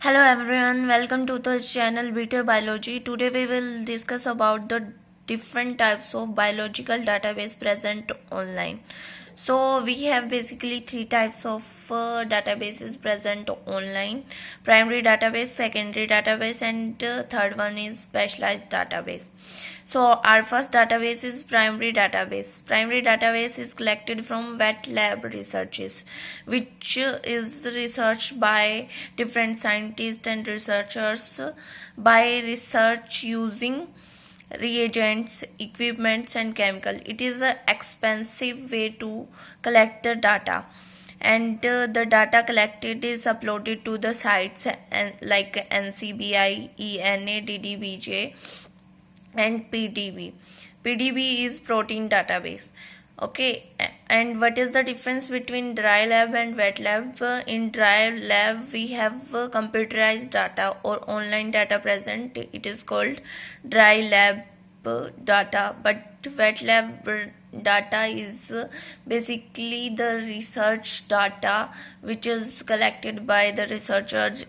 Hello everyone, welcome to the channel Better Biology. Today we will discuss about the different types of biological database present online. So we have basically three types of databases present online: primary database, secondary database, and third one is specialized database. So our first database is primary database. Primary database is collected from wet lab researches, which is researched by different scientists and researchers by research using reagents, equipments, and chemical. It is an expensive way to collect the data, and the data collected is uploaded to the sites like NCBI, ENA, DDBJ, and PDB. PDB is protein database. Okay, and what is the difference between dry lab and wet lab? In dry lab we have computerized data or online data present. It is called dry lab data, but wet lab data is basically the research data which is collected by the researchers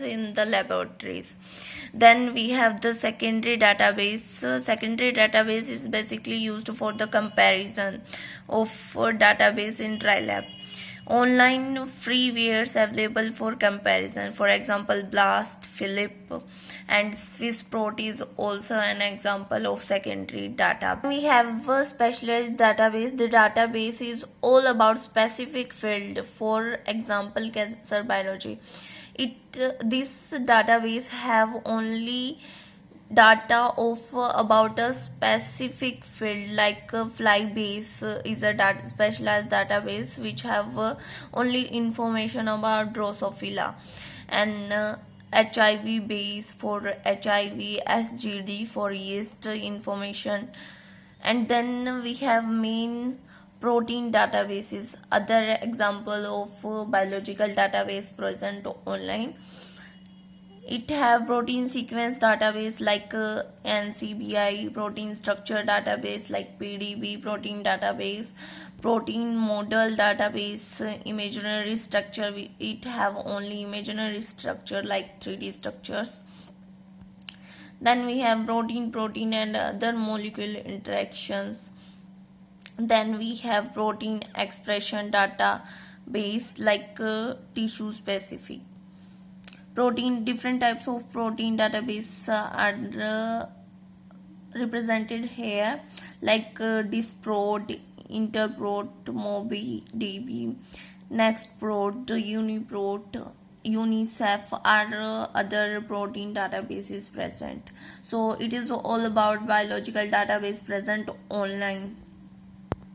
in the laboratories. Then we have the secondary database. Secondary database is basically used for the comparison of database in dry lab. Online freewares available for comparison. For example, Blast, Philip, and Swissprot is also an example of secondary data. We have a specialized database. The database is all about specific field. For example, cancer biology. This database have only data of about a specific field, like flybase is a specialized database which have only information about Drosophila, and HIV base for HIV, SGD for yeast information. And then we have main protein databases, other example of biological database present online. It have protein sequence database like NCBI, protein structure database like PDB, protein database, protein model database, imaginary structure. It have only imaginary structure like 3D structures. Then we have protein and other molecular interactions. Then we have protein expression database like tissue specific protein. Different types of protein database are represented here, like Disprot, Interprot, MobiDB, Nextprot, Uniprot, UNICEF are other protein databases present. So it is all about biological database present online.